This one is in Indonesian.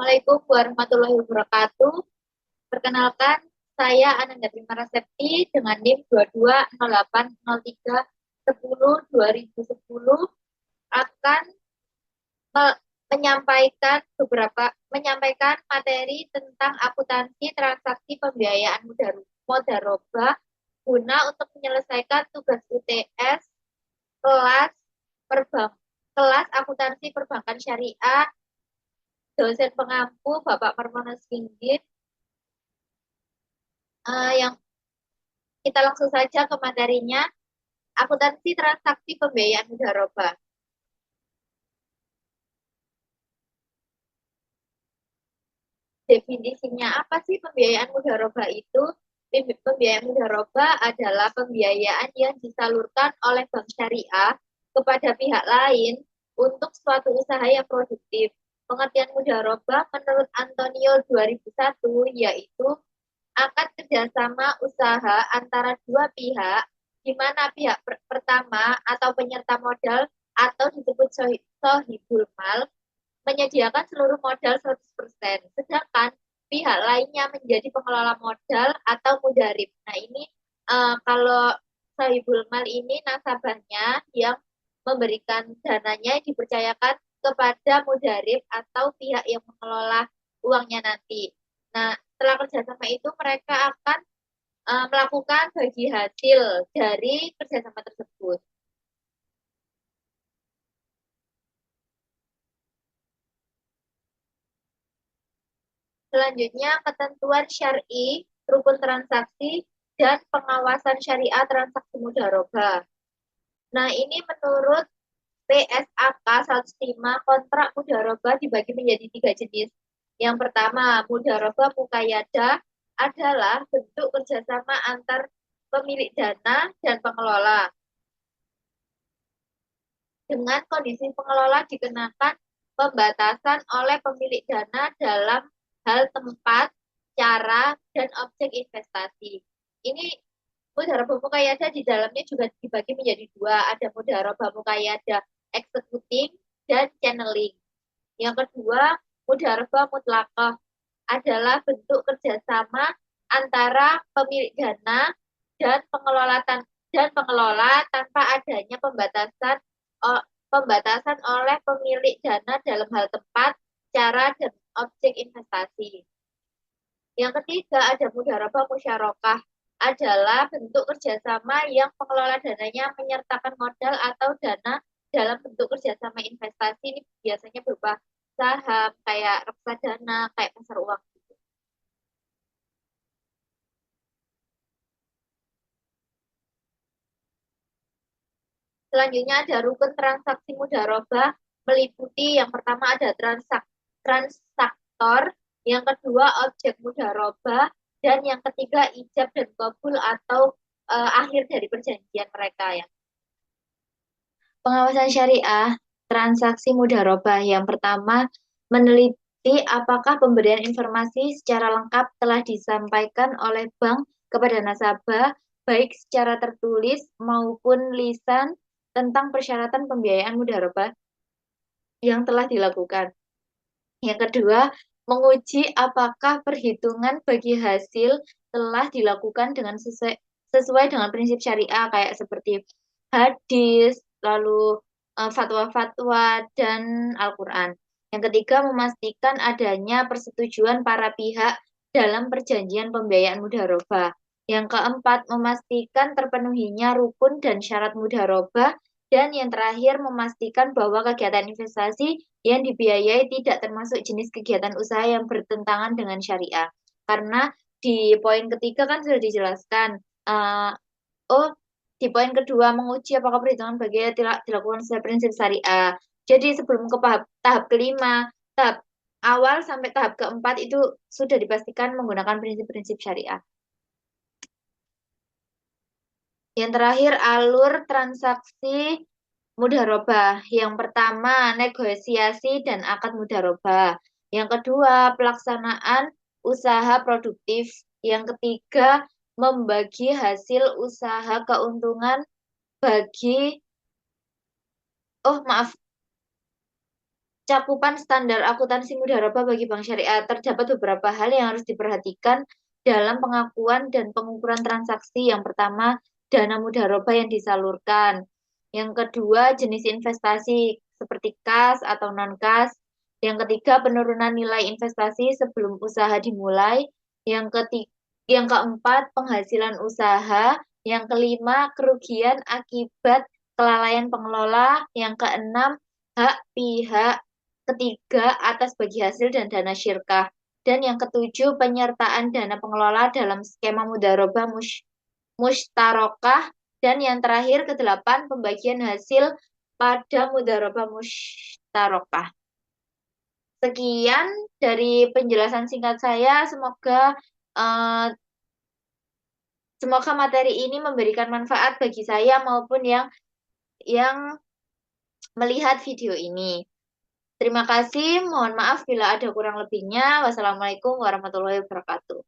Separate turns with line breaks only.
Assalamualaikum warahmatullahi wabarakatuh. Perkenalkan, saya Ananda Primara Septi dengan NIM 22080310-2010 akan menyampaikan materi tentang akuntansi transaksi pembiayaan mudharabah guna untuk menyelesaikan tugas UTS kelas kelas akuntansi perbankan syariah. Dosen pengampu Bapak Parmono Singgit. Yang kita langsung saja ke materinya, akuntansi transaksi pembiayaan mudharabah. Definisinya apa sih pembiayaan mudharabah itu? Pembiayaan mudharabah adalah pembiayaan yang disalurkan oleh bank syariah kepada pihak lain untuk suatu usaha yang produktif. Pengertian mudharabah menurut Antonio 2001 yaitu akad kerjasama usaha antara dua pihak, di mana pihak pertama atau penyerta modal atau disebut sohibul mal menyediakan seluruh modal 100%, sedangkan pihak lainnya menjadi pengelola modal atau mudarib. Nah ini kalau sohibul mal ini nasabahnya yang memberikan dananya dipercayakan kepada mudarib atau pihak yang mengelola uangnya nanti. Nah, setelah kerjasama itu mereka akan melakukan bagi hasil dari kerjasama tersebut. Selanjutnya, ketentuan syar'i, rukun transaksi, dan pengawasan syariah transaksi mudharabah. Nah, ini menurut PSAK 105, kontrak mudharabah dibagi menjadi 3 jenis. Yang pertama, mudharabah muqayyadah adalah bentuk kerjasama antar pemilik dana dan pengelola. Dengan kondisi pengelola dikenakan pembatasan oleh pemilik dana dalam hal tempat, cara, dan objek investasi. Ini mudharabah muqayyadah di dalamnya juga dibagi menjadi dua. Ada mudharabah muqayyadah executing dan channeling. Yang kedua, mudharabah mutlaqah adalah bentuk kerjasama antara pemilik dana dan pengelola tanpa adanya pembatasan oleh pemilik dana dalam hal tempat, cara, dan objek investasi. Yang ketiga ada mudharabah musyarakah, adalah bentuk kerjasama yang pengelola dananya menyertakan modal atau dana dalam bentuk kerjasama investasi. Ini biasanya berupa saham, kayak reksadana, kayak pasar uang. Selanjutnya ada rukun transaksi mudharabah, meliputi yang pertama ada transaktor, yang kedua objek mudharabah, dan yang ketiga ijab dan qabul atau akhir dari perjanjian mereka ya. Pengawasan syariah transaksi mudharabah yang pertama meneliti apakah pemberian informasi secara lengkap telah disampaikan oleh bank kepada nasabah baik secara tertulis maupun lisan tentang persyaratan pembiayaan mudharabah yang telah dilakukan. Yang kedua, menguji apakah perhitungan bagi hasil telah dilakukan dengan sesuai dengan prinsip syariah kayak seperti hadis, lalu fatwa-fatwa dan Al-Quran. Yang ketiga, memastikan adanya persetujuan para pihak dalam perjanjian pembiayaan mudharabah. Yang keempat, memastikan terpenuhinya rukun dan syarat mudharabah. Dan yang terakhir, memastikan bahwa kegiatan investasi yang dibiayai tidak termasuk jenis kegiatan usaha yang bertentangan dengan syariah. Karena di poin ketiga kan sudah dijelaskan, di poin kedua menguji apakah perhitungan bagi dilakukan sesuai prinsip syariah. Jadi sebelum ke tahap kelima, tahap awal sampai tahap keempat itu sudah dipastikan menggunakan prinsip-prinsip syariah. Yang terakhir, alur transaksi mudharabah. Yang pertama, negosiasi dan akad mudharabah. Yang kedua, pelaksanaan usaha produktif. Yang ketiga, membagi hasil usaha keuntungan bagi cakupan standar akuntansi mudharabah bagi bank syariah. Terdapat beberapa hal yang harus diperhatikan dalam pengakuan dan pengukuran transaksi. Yang pertama, dana mudharabah yang disalurkan. Yang kedua, jenis investasi seperti kas atau non-kas. Yang ketiga, penurunan nilai investasi sebelum usaha dimulai. Yang keempat, penghasilan usaha. Yang kelima, kerugian akibat kelalaian pengelola. Yang keenam, hak pihak ketiga atas bagi hasil dan dana syirkah. Dan yang ketujuh, penyertaan dana pengelola dalam skema mudharabah mustarokah. Dan yang terakhir, kedelapan, pembagian hasil pada mudharabah mustarokah. Sekian dari penjelasan singkat saya. Eh, semoga materi ini memberikan manfaat bagi saya maupun yang melihat video ini. Terima kasih, mohon maaf bila ada kurang lebihnya. Wassalamualaikum warahmatullahi wabarakatuh.